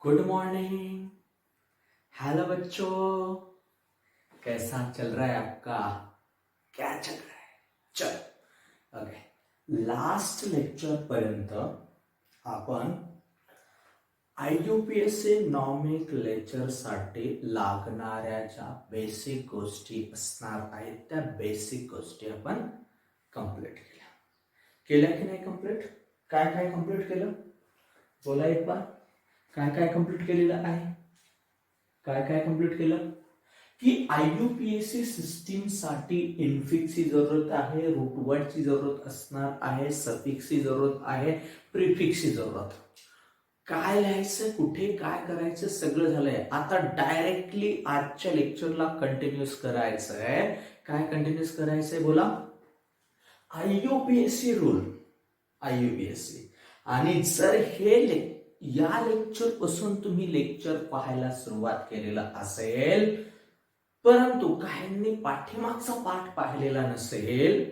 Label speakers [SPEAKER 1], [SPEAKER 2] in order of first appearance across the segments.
[SPEAKER 1] Good morning. Hello बच्चों, कैसा चल रहा है आपका? क्या चल रहा है? चल ओके, लास्ट लेक्चर पर्यंत आपण IUPAC नॉमेनक्लेचर साठी लागणाऱ्या ज्या बेसिक गोष्टी असणार आहेत त्या बेसिक गोष्टी आपण कंप्लीट केल्या की नाही? काय काय कंप्लीट केलं बोला एक बार. काय काय कंप्लीट केलेलं आहे? काय कंप्लीट केलं की IUPAC सिस्टीम साठी इन्फिक्सची जरूरत आहे, रूटवर्डची जरूरत असणार आहे, सफिक्सची जरूरत आहे, प्रिफिक्सची जरूरत. काय लिहायचं, कुठे काय करायचं सगळं झालंय. आता डायरेक्टली आजच्या लेक्चरला कंटिन्यूस करायचंय. काय कंटिन्यूस करायचंय बोला? IUPAC rule, IUPAC. आणि जर या लेक्चर पासून तुम्ही लेक्चर पाहायला सुरुवात केलेला असेल परंतु काहींनी पाठीमागचा पाठ पाहिलेला नसेल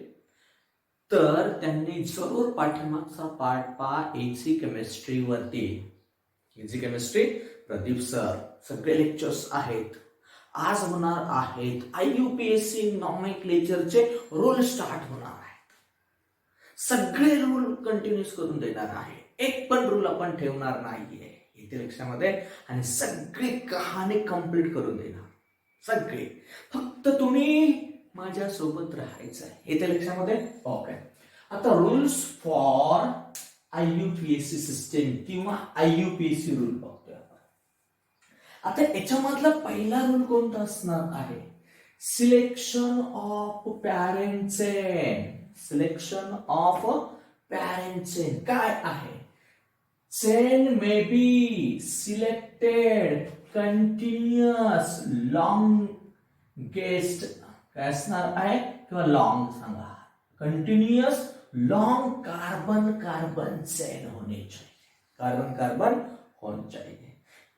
[SPEAKER 1] तर त्यांनी जरूर पाठीमागचा पाठ पहा. इझी केमिस्ट्री वरती, इझी केमिस्ट्री प्रदीप सर सगळे लेक्चर्स आहेत, आज होणार आहेत. IUPAC नॉमेनक्लेचरचे रूल स्टार्ट होणार आहेत. सगळे रूल कंटिन्यूस करून देणार आहे. एक पण रूल आपण ठेवणार नाहीये इथे लेक्चरमध्ये आणि सगळी कहाणी कंप्लीट करून देणार. सगळे फक्त तुम्ही माझ्या सोबत राहायचं आहे इथे लेक्चरमध्ये. ओके, आता रूल्स फॉर IUPAC सिस्टीम किंवा IUPAC रूल बघतोय आपण. आता याच्यामधला पहिला रूल कोणता असणार आहे? Selection of parent chain. Selection of parent chain काय आहे? Chain may be selected continuous longest काय असणार आहे किंवा लॉन्ग सांगा, कंटिन्युअस लॉन्ग कार्बन चेन होनी चाहिए, कार्बन होना चाहिए.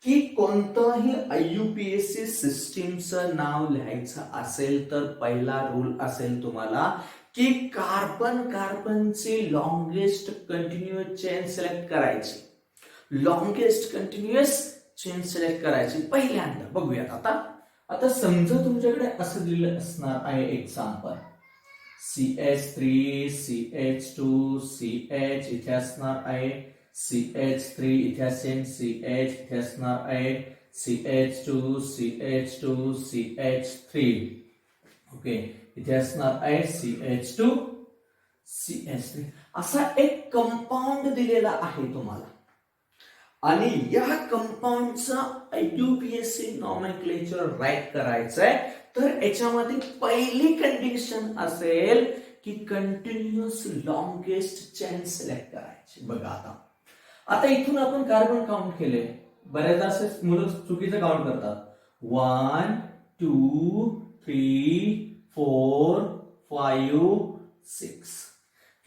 [SPEAKER 1] की कोणतंही IUPAC सिस्टीमचं नाव लिहायचं असेल तर पहिला रूल असेल तुम्हाला की कार्बनची लॉंगेस्ट कंटिन्युअस चेन सिलेक्ट करायची. लॉंगेस्ट कंटिन्युअस चेन सिलेक्ट करायची पहिल्यांदा. बघूयात आता समजा तुमच्याकडे असं दिलेलं असणार आहे एक्झाम्पल, CH3 CH2 CH इथे असणार आहे, CH3 इथे असेल, CH इथे असणार आहे, CH2 CH2 CH3 ओके इथे असणार आहे CH2 CH3. असा एक कंपाऊंड दिलेला आहे तुम्हाला आणि या कंपाऊंडचा IUPAC नॉमेनक्लेचर राईट करायचंय. तर याच्यामध्ये पहिली कंडिशन असेल की कंटिन्युअस लॉंगेस्ट चेन सिलेक्ट करायची. बघा आता इथून आपण कार्बन काउंट केले. बऱ्याचदा असे मुलं चुकीचं काउंट करतात. 1 2 3 4 5 6.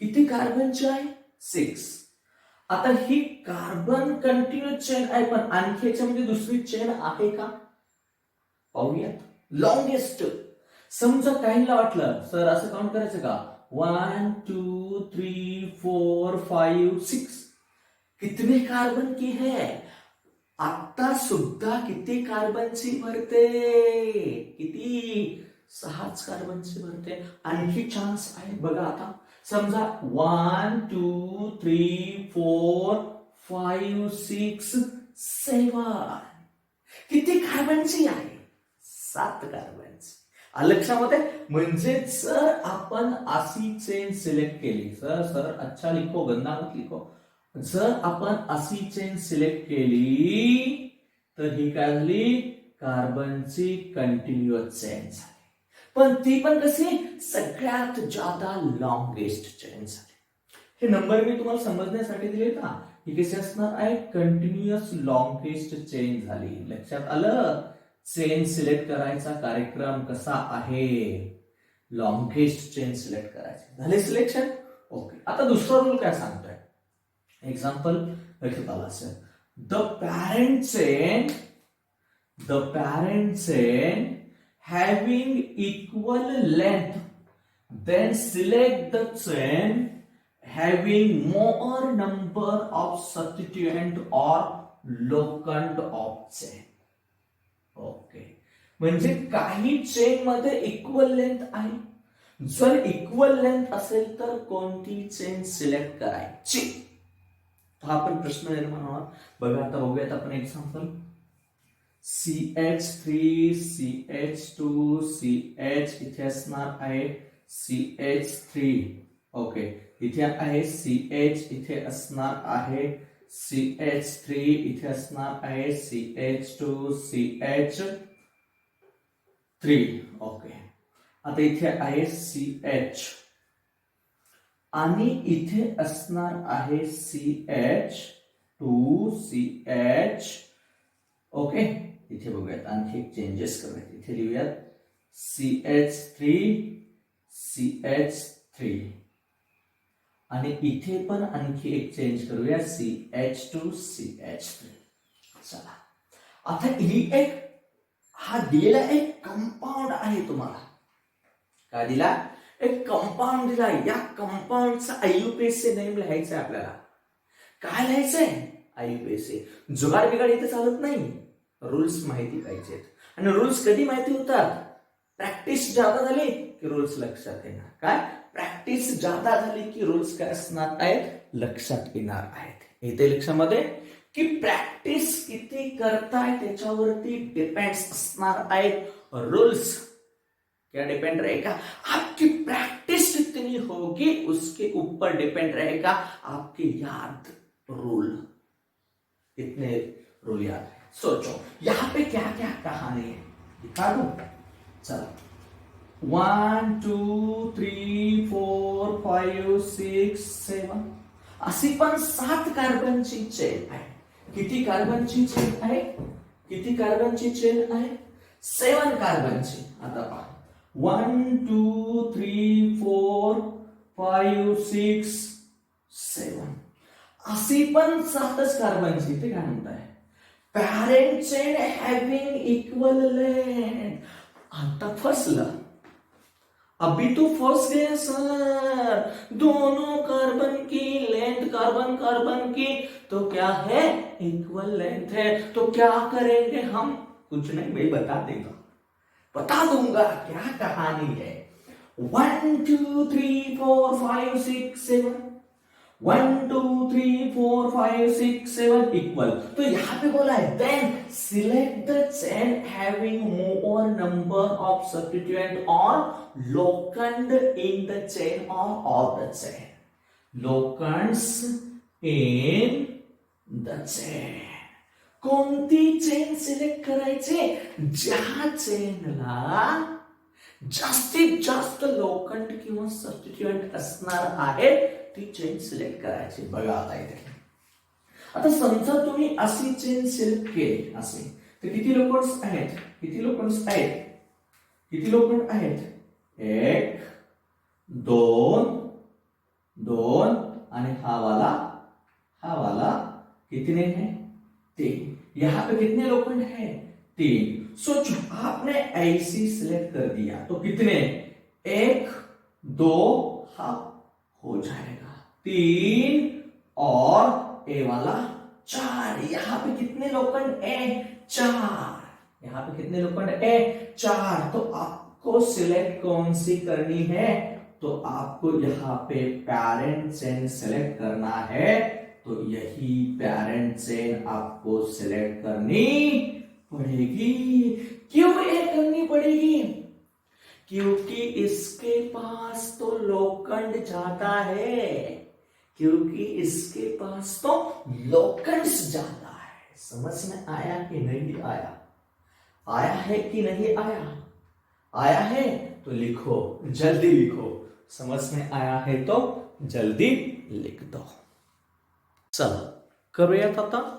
[SPEAKER 1] किती कार्बनची आहे? 6. आता ही कार्बन कंटिन्युअस चेन आहे पण आणखी याच्यामध्ये दुसरी चेन आहे का पाहूयात. लॉंगेस्ट समजा काहींना वाटलं सर असं काउंट करायचं का? 1 2 3 4 5 6. कितने कार्बन की है? आता सुद्धा किती कार्बनची भरते? किती? 6 कार्बनची भरते. आणखी चान्स आहे बघा. आता समजा 1 2 3 4 5 6 7. किती कार्बनची आहे? 7 कार्बनची. लक्षामध्ये म्हणजे जर आपण अशी चेन सिलेक्ट केली, सर अच्छा लिखो, गंदा मत लिखो. जर आपण अशी चेन सिलेक्ट केली तर ही काय झाली? कार्बनची कंटिन्युअस चेन झाली. पण ती पण कशी? सगळ्यात जादा लॉंगेस्ट चेन झाली. हे नंबर मी तुम्हाला समजण्यासाठी दिले का? ही कशी असणार आहे? कंटिन्युअस लॉंगेस्ट चेन झाली. लक्षात आलं? चेन सिलेक्ट करायचा कार्यक्रम कसा आहे? लॉंगेस्ट चेन सिलेक्ट करायची. झाले सिलेक्शन? ओके. आता दुसरा रूल काय सांगतोय? एक्झाम्पल लक्षात आला असेल. The parent chain having equal length, then select the chain having more number of substituent or locant of chain. Okay, म्हणजे काही चेन मध्ये इक्वल लेंथ आहे. जर इक्वल लेंथ असेल तर कोणती चेन सिलेक्ट करायची, हा पण प्रश्न निर्माण होणार. बघा आता बघूयात आपण एक्झाम्पल. CH3 CH2 CH इथे असणार आहे CH3. ओके, इथे आहे CH, इथे असणार आहे CH3, इथे असणार आहे CH2 CH3. ओके, आता इथे आहे CH आणि इथे असणार आहे CH2 CH. ओके, इथे बघूयात आणखी एक चेंजेस करूयात. इथे लिहूयात CH3 CH3 आणि इथे पण आणखी एक चेंज करूया CH2 CH3. चला, आता ही एक हा दिलेला एक कंपाऊंड आहे. तुम्हाला काय दिला? एक कंपाऊंड दिला. या कंपाऊंडचा आयुपीएसी नेम लिहायचं आहे आपल्याला. काय लिहायचंय? आयुपीएसी. जुगाड बिगाड इथे चालत नाही, रूल्स माहिती पाहिजेत. आणि रूल्स कधी माहिती होतात? प्रॅक्टिस जादा झाली की रूल्स लक्षात येणार. काय? प्रॅक्टिस जादा झाली की रूल्स काय असणार आहेत? लक्षात येणार आहेत. इथे लक्षामध्ये की प्रॅक्टिस किती करताय त्याच्यावरती डिपेंड्स असणार आहेत रूल्स. क्या डिपेंड रहेगा? आपकी प्रैक्टिस कितनी होगी उसके ऊपर डिपेंड रहेगा आपकी याद रूल. कितने रूल याद है? सोचो यहां पे क्या क्या कहानी है, दिखा दो. चलो, 1 2 3 4 5 6 7 अशी पण 7 कार्बनची चेन आहे. किती कार्बनची चेन आहे? किती कार्बनची चेन आहे? 7 कार्बनची. आता पहा, 1 2 3 4 5 6 7 अशी पण 7च कार्बनची. ते काय म्हणताय? Parent chain having equal length. आता फसलं. अभी तो फंस गए सर. दोनों कार्बन की लेंथ कार्बन कार्बन की तो क्या है? इक्वल लेंथ है. तो क्या करेंगे हम? कुछ नहीं, मैं बता दूंगा क्या कहानी है. 1 2 3 4 5 6 7 1 2 3 4 5 6 7 इक्वल. तो यहां पे बोला है then select the chain having more number of substituent और लोकंड इन द चेन और of the chain. Locants in the chain. कोणती चेन सिलेक्ट करायची? ज्या चेनला जास्तीत जास्त लोखंड किंवा सबस्टिट्यूएंट असणार आहे ती चेन सिलेक्ट करायची. बघा आता इथे, आता समजा तुम्ही अशी चेन सिलेक्ट केली असे, तर किती लोखंड आहेत? किती लोखंड आहेत? किती लोखंड आहेत? 1 2 2 आणि हा वाला कितने हैं? 3. यहां पे कितने लोखंड हैं? 3. सोचो आपने ऐसी सिलेक्ट कर दिया तो कितने? 1 2 हाफ हो जाएगा, 3 और ए वाला 4. यहां पे कितने लोखंड है? 4. यहां पे कितने लोखंड है? 4. तो आपको सिलेक्ट कौन सी करनी है? तो आपको यहां पे पैरेंट चेन सिलेक्ट करना है. तो यही पैरेंट चेन आपको सिलेक्ट करनी पड़ेगी. क्यों ये करनी पड़ेगी? क्योंकि इसके पास तो लोखंड ज्यादा है. क्योंकि इसके पास तो लोखंड ज्यादा है. समझ में आया कि नहीं आया? आया है कि नहीं आया? आया है तो लिखो, जल्दी लिखो. समझ में आया है तो जल्दी लिख दो. चला करूयात आता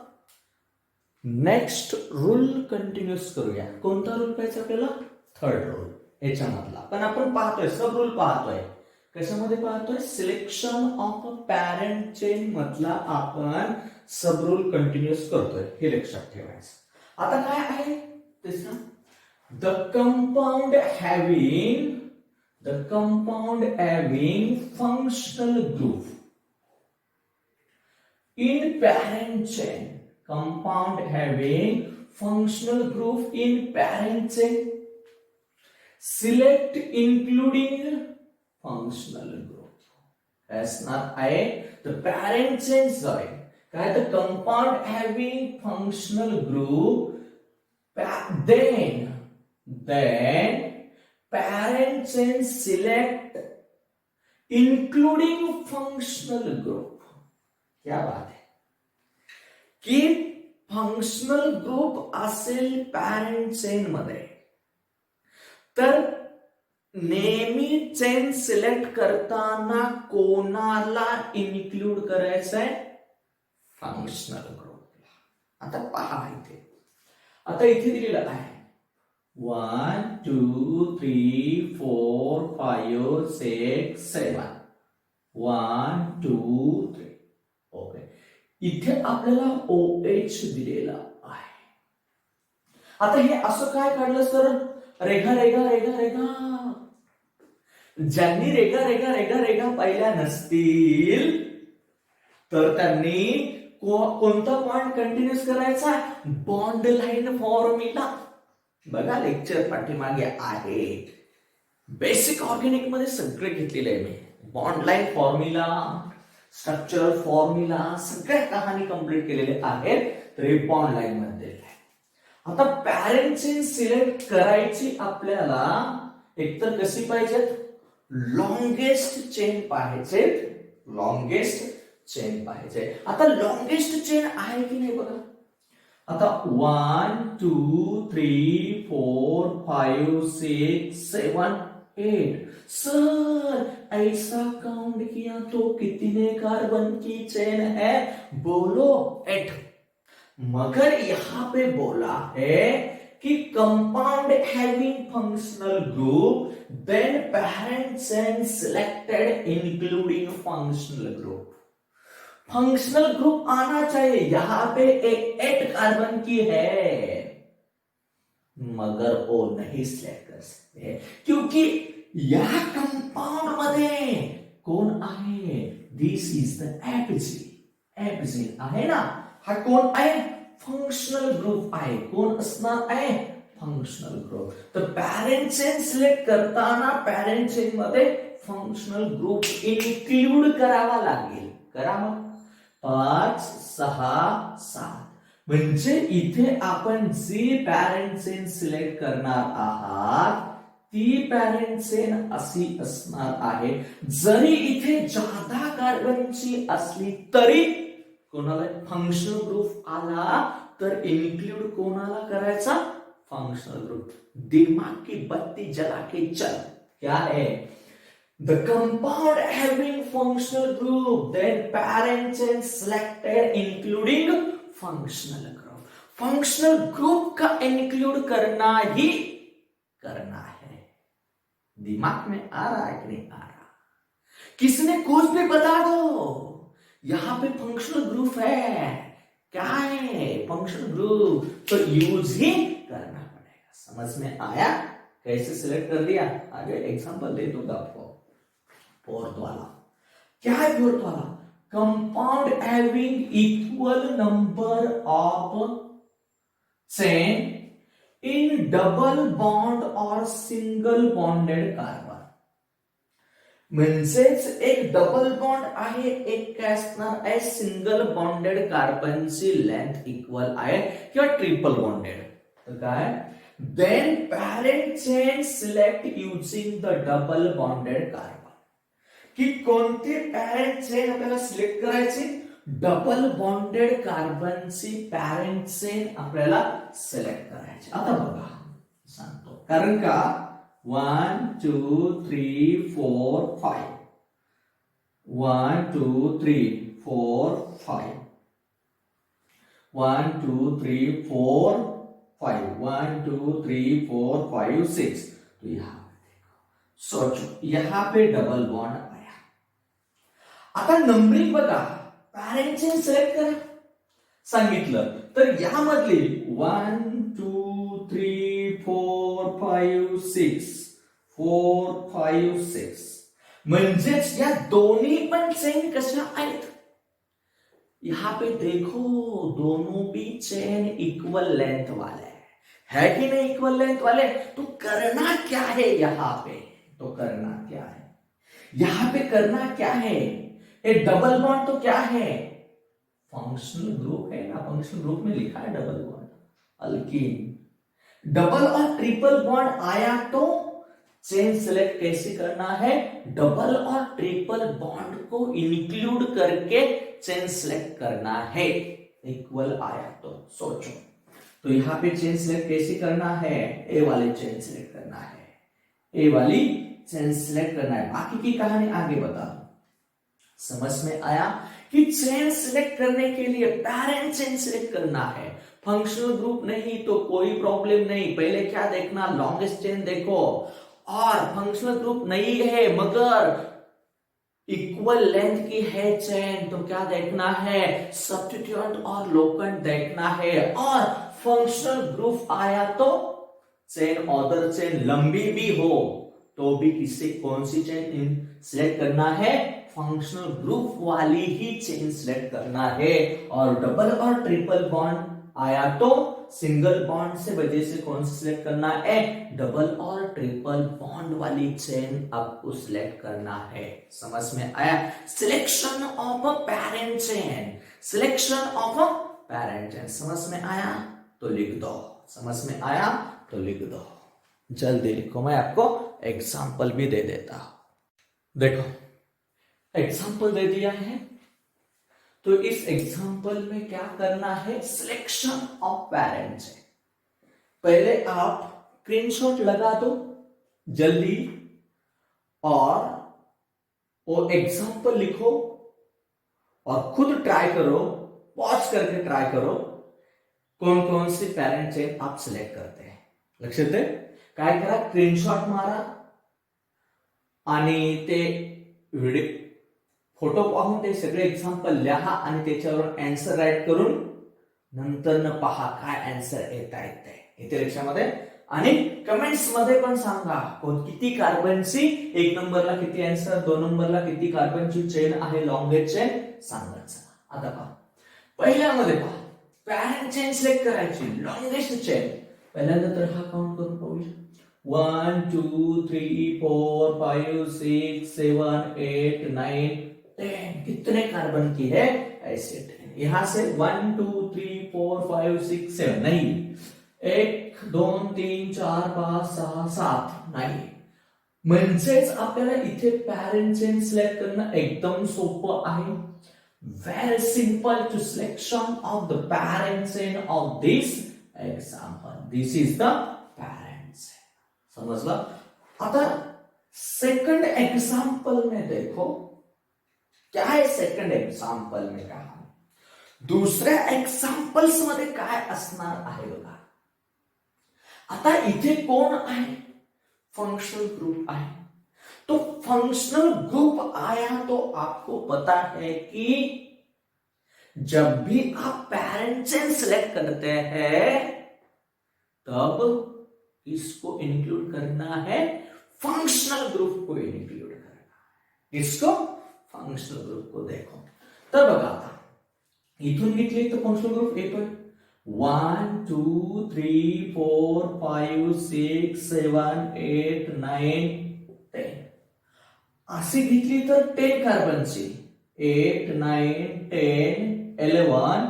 [SPEAKER 1] नेक्स्ट रूल कंटिन्यूस करूया. कोणता रूल पाहिजे आपल्याला? Third rule. याच्यामधला पण आपण पाहतोय सब रूल पाहतोय. कशामध्ये पाहतोय? Selection of a parent chain मधला आपण सब रूल कंटिन्यूस करतोय, हे लक्षात ठेवायचं. आता काय आहे तिसरा? The compound having functional group. in parent chain. Compound having functional group in parent chain. Select including functional group. असणार आहे the parent chain join. काय तर compound having functional group, then parent chain select including functional group. क्या बात है की functional group असेल parent chain मध्ये तर नेहमी चेन सिलेक्ट करताना कोणाला इन्क्लूड करायचंय? फंक्शनल ग्रुपला. आता पहा इथे, आता इथे दिलेलं आहे 1 2 3 4 5 6 7 1 2 3. ओके, इथे आपल्याला OH दिलेला आहे. आता हे असं काय काढलं सर? रेखा रेखा रेखा रेखा. ज्यांनी रेखा रेखा रेखा रेखा पाहिल्या नसतील तर त्यांनी कोणता पॉइंट कंटिन्यूस करायचा? Bond line formula. बघा लेक्चर पाठीमागे आहे, बेसिक ऑर्गॅनिक मध्ये सगळे घेतलेले आहे मी. Bond line formula, structure formula सगळ्या कहाणी कंप्लीट केलेले आहेत. तर हे बॉन्ड लाईन मध्ये. आता पॅरेंट चेन सिलेक्ट करायची आपल्याला एकतर कशी पाहिजेत? लॉंगेस्ट चेन पाहिजे. लॉंगेस्ट चेन पाहिजे. आता लॉंगेस्ट चेन आहे की नाही बघा. आता 1 2 3 4 5 6 7 8. सर ऐसा काउंट किया तो कितने कार्बन की चेन है? बोलो 8. मगर यहां पे बोला है कि compound having functional group, then parent chain selected including functional group. Functional group आना चाहिए. यहां पे 8 कार्बन की है मगर वो नहीं सिलेक्ट कर सकते क्योंकि या कंपाउंड मध्ये कोण आहे? दिस इज द एपिजिन. एपिजिन आहे ना. हा कोण आहे? फंक्शनल ग्रुप आहे. कोण असणार आहे? Functional group. तर पॅरेंट चेन सिलेक्ट करताना पॅरेंट चेन मध्ये फंक्शनल ग्रुप इन्क्लूड करावा लागेल. करा मग. 5 6 7. म्हणजे इथे आपण जी पॅरेंट चेन सिलेक्ट करणार आहात ती पॅरेंट चेन अशी असणार आहे. जरी इथे जादा कार्बनची असली तरी कोणाला फंक्शनल ग्रुप आला तर इन्क्लूड कोणाला करायचा? Functional group. दिमाग की बत्ती जला के चल. क्या है? The compound having functional group, then parent chain selected including functional group. Functional group का include करना ही करना है. दिमाग में आ रहा है कि नहीं आ रहा? किसने कुछ भी बता दो. यहां पे फंक्शनल ग्रुप है. क्या है? Functional group. तो यूज ही करना पड़ेगा. समझ में आया? कैसे सिलेक्ट कर दिया? आगे एग्जांपल दे दूंगा आपको. फोर्थ वाला क्या है? फोर्थ वाला compound having equal number of chain in double bond और सिंगल बॉन्डेड कार्बन. म्हणजेच एक डबल बॉन्ड आहे, एक काय असणार आहे? सिंगल बॉन्डेड कार्बनची लेंथ इक्वल आहे किंवा ट्रिपल बॉन्डेड. तर काय? Then parent chain select using the double bonded carbon. की कोणते पॅरेंट चेन आपल्याला सिलेक्ट करायची? डबल बॉन्डेड कार्बनची पॅरेंट चेन आपल्याला सिलेक्ट करायची. आता बघा सांगतो. कारण का 1 2 3 4 5 1 2 3 4 5 1 2 3 4 5 1 2 3 4 5 6. तो यहां सोचो यहां पे डबल बॉन्ड आया. आता नंबरिंग बघा. पॅरेंट चेन सिलेक्ट करा सांगितलं तर यामधली 1 2 3 4 5 6 4 5 6 म्हणजेच या दोन्ही पण चेन कशा आहेत? यहां पे देखो दोनों भी चेन इक्वल लेंथ वाले है कि नहीं, इक्वल लेंथ वाले। तो करना क्या है यहां पे, तो करना क्या है यहां पे, करना क्या है, एक डबल बॉन्ड तो क्या है, फंक्शनल ग्रुप है ना, फंक्शनल ग्रुप में लिखा है डबल बॉन्ड, अल्कीन। डबल और ट्रिपल बॉन्ड आया तो चेन सेलेक्ट कैसे करना है, डबल और ट्रिपल बॉन्ड को इंक्लूड करके चेन सेलेक्ट करना है, इक्वल आया तो। सोचो तो यहां पे चेन सेलेक्ट कैसे करना है, ए वाली चेन सेलेक्ट करना है, ए वाली चेन सेलेक्ट करना है। बाकी की कहानी आगे बता दो। समझ में आया कि चेन सिलेक्ट करने के लिए पैरेंट चेन सिलेक्ट करना है, फंक्शनल ग्रुप नहीं तो कोई प्रॉब्लम नहीं। पहले क्या देखना, लॉन्गेस्ट चेन देखो, और फंक्शनल ग्रुप नहीं है मगर इक्वल लेंथ की है चेन तो क्या देखना है, सब्स्टिट्यूएंट और लोकेंट देखना है। और फंक्शनल ग्रुप आया तो चेन अदर चेन लंबी भी हो तो भी किसी कौन सी चेन सिलेक्ट करना है, फंक्शनल ग्रुप वाली ही चेन सिलेक्ट करना है। और डबल और ट्रिपल बॉन्ड आया तो सिंगल बॉन्ड से वजह से कौन सी सिलेक्ट करना है, डबल और ट्रिपल बॉन्ड वाली चेन आपको सिलेक्ट करना है। समझ में आया, selection of a parent chain, selection of a parent chain. समझ में आया तो लिख दो, समझ में आया तो लिख दो, जल्दी लिखो, मैं आपको एग्जाम्पल भी दे देता हूं। देखो एग्जाम्पल दे दिया है, तो इस एग्जाम्पल में क्या करना है, सिलेक्शन ऑफ पेरेंट्स है। पहले आप स्क्रीनशॉट लगा दो जल्दी, और वो एग्जाम्पल लिखो और खुद ट्राई करो, पॉज करके ट्राई करो कौन कौन सी पेरेंट चेन आप सिलेक्ट करते हैं। लक्षात आहे काय करा, स्क्रीनशॉट मारा आणि ते व्हिडिओ फोटो पाहून ते सगळे एक्झाम्पल लिहा आणि त्याच्यावर आन्सर राईट करून नंतर न पहा काय आन्सर येत आहेत ते इथे लक्षामध्ये। आणि कमेंट्स मध्ये पण सांगा किती कार्बनची, एक नंबरला किती आन्सर, दोन नंबरला किती कार्बनची चेन आहे, लॉंगेस्ट चेन सांगत चला। आता पहा पहिल्यामध्ये पहा, पॅरेंट चेन सिलेक्ट करायची, लॉंगेस्ट चेन। पहिल्यांदा तर हा काउंट करून पाहूया, 1 2 3 4 5 6 7 8 9 10, कितने कार्बन की है, ऐसे 10। यहां से 1 2 3 4 5 6 7 नहीं, 1 2 3 4 5 6 7 नाही। म्हणजेच आपल्याला इथे पॅरेंट चेन सिलेक्ट करणं एकदम सोपं आहे। Very simple to selection of the parent chain of this example, this is the parent chain. समझला। आता सेकंड एग्जाम्पल में देखो क्या है, सेकंड एग्जाम्पल में कहा, दुसऱ्या एक्झाम्पल्स मध्ये काय असणार आहे बघा। आता इथे कोण आहे, फंक्शनल ग्रुप आहे। तो फंक्शनल ग्रुप आया तो आपको पता है कि जब भी आप पेरेंट चेन सिलेक्ट करते हैं तब इसको इंक्लूड करना है, फंक्शनल ग्रुप को इंक्लूड करना है। इसको फंक्शनल ग्रुप को देखो तर बघा, इथून घेतली तर फंक्शनल ग्रुप येतोय 1 2 3 4 5 6 7 8 9 10। अशी घेतली तर 10 कार्बनची 8 9 10 11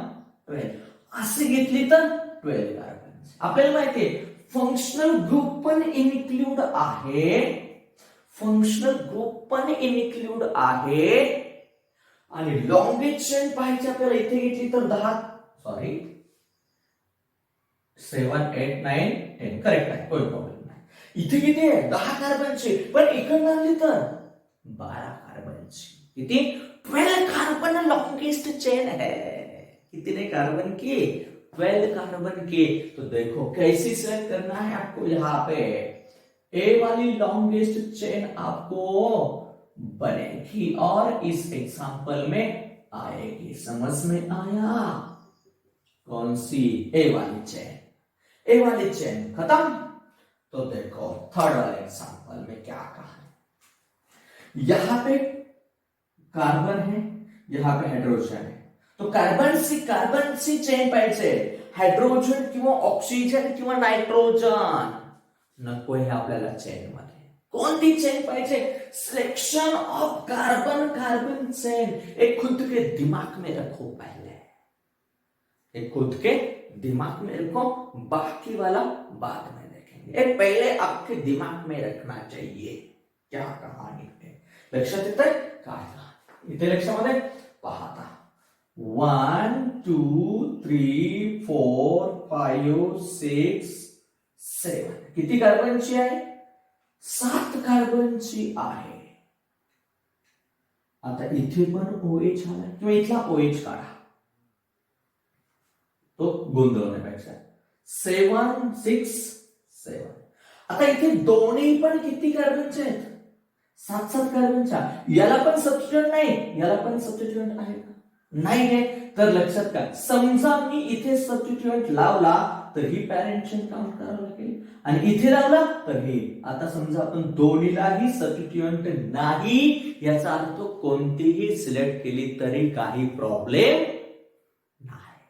[SPEAKER 1] 12। अशी घेतली तर 12 कार्बनची। आपल्याला माहिती आहे फंक्शनल ग्रुप पण इन्क्लूड आहे, फंक्शनल ग्रुप पण इन्क्लूड आहे। आणि लॉंगेस्ट चेन पाहिजे आपल्याला, इथे घेतली तर 10 सॉरी 7 8 9 10 करेक्ट आहे, कोई प्रॉब्लेम नाही। इथे किती आहे 10 कार्बनची, पण इकडनं आणली तर 12 कार्बनची, किती 12 कार्बन लॉन्गेस्ट चेन है। कितने कार्बन की, 12 कार्बन की। तो देखो कैसे सिलेक्ट करना है आपको, यहाँ पे ए वाली लॉन्गेस्ट चेन आपको बनेगी और इस एग्जांपल में आएगी। समझ में आया, कौन सी, ए वाली चेन, ए वाली चेन खत्म। तो देखो थर्ड वाले एग्जांपल में क्या कहा है, यहां पे कार्बन है, यहां पे हाइड्रोजन है। तो कार्बनची चेन पाहिजे, हायड्रोजन किंवा ऑक्सिजन किंवा नायट्रोजन नको आहे आपल्याला चेन मध्ये. कोणती चेन पाहिजे? Selection of carbon chain. एक खुद के दिमाग में रखो पहले, एक खुद के दिमाग में रखो, बाकी वाला बाद में देखेंगे. एक पहले आपके दिमाग में रखना चाहिए क्या कहानी है. लक्षात येतंय काय? इथे लक्षामध्ये पाहता 1 2 3 4 5 6 7 किती कार्बनची आहे? 7 कार्बनची आहे. आता इथे पण OH आला किंवा इथला OH काढा, तो गोंधळण्यापेक्षा 7 6 7. आता इथे दोन्ही पण किती कार्बनचे आहेत? 7 कार्बनच्या. याला पण सबस्टिट्यूएंट नाही, याला पण सबस्टिट्यूएंट आहे का? नाही आहे. तर लक्षात का, समजा मी इथे सबस्टिट्यूएंट लावला तर ही पॅरेंट चेन काउंट करावं लागेल, आणि इथे लावला तर हे. आता समजा आपण दोन्हीलाही सबस्टिट्यूएंट नाही, याचा अर्थ कोणतीही सिलेक्ट केली तरी काही प्रॉब्लेम नाही.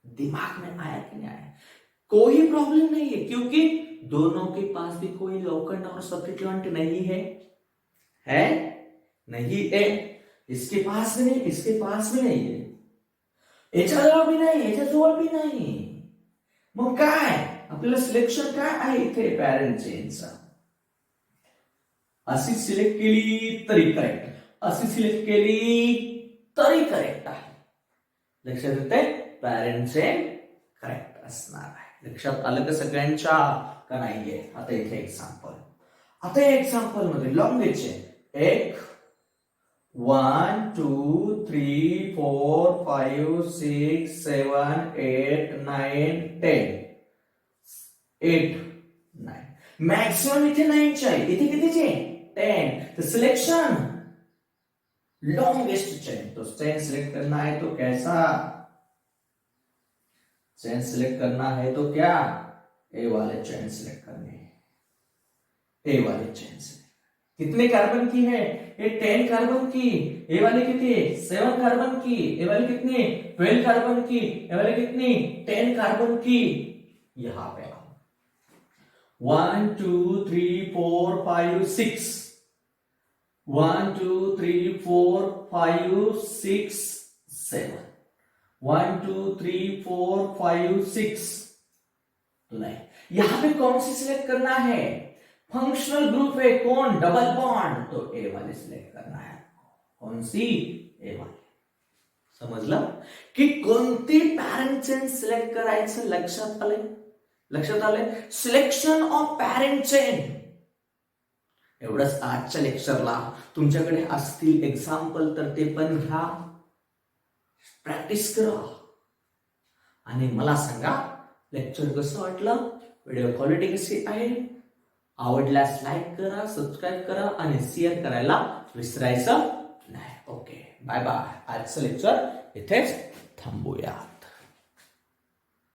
[SPEAKER 1] दिमाग में आया कि नहीं आया? कोई प्रॉब्लम नहीं है, क्योंकि दोनों के पास भी कोई लौकंड और सबस्टिट्यूएंट नहीं है. नहीं है. इसके पास भी नहीं, इसके पास भी नहीं है, याच्याजवळ भी नाही, याच्याजवळ भी नाही. मग काय आपल्याला सिलेक्शन काय आहे इथे पॅरेंट चेनचा? अशी सिलेक्ट केली तरी करेक्ट, अशी सिलेक्ट केली तरी करेक्ट आहे. लक्षात येते, पॅरेंट चेन करेक्ट असणार आहे. लक्षात आलं का सगळ्यांच्या का नाहीये? आता इथे एक्झाम्पल, आता या एक्झाम्पल मध्ये लॉंग चेन 1 2 3 4 5 6 7 8 9 10 8 9. मॅक्सिमम इथे 9 चे आहे, इथे कितीचे? 10. तर सिलेक्शन लॉन्गेस्ट चेन, तो चेन सिलेक्ट करना है तो कैसा चेन सिलेक्ट करना है? तो क्या ए वाले चेन सिलेक्ट करने हैं, ए वाले चेन से. कितने कार्बन की है? ये 10 कार्बन की. ए वाली कितनी? 7 कार्बन की. ए वाली कितनी? 12 कार्बन की. ए वाली कितनी? 10 कार्बन की. यहां पे 1 2 3 4 5 6 1 2 3 4 5 6 7 1 2 3 4 5 6. तो नहीं, यहां पे कौन सी सिलेक्ट करना है? फंक्शनल ग्रुप है कौन? Double bond. तो ए वाले सिलेक्ट करना है. कौन सी? ए वाले. समजलं की कोणती पॅरेंट चेन सिलेक्ट करायचं? लक्षात आलंय? लक्षात आलंय? Selection of parent chain. एवढंच आजच्या लेक्चरला. तुमच्याकडे असतील एक्झाम्पल तर ते पण घ्या, प्रॅक्टिस करा आणि मला सांगा लेक्चर कसं वाटलं, व्हिडिओ क्वालिटी कशी आहे. आवडल्यास लाईक करा, सबस्क्राईब करा आणि शेअर करायला विसरायचं नाही. Okay, bye bye. आजचं लेक्चर इथेच थांबूया.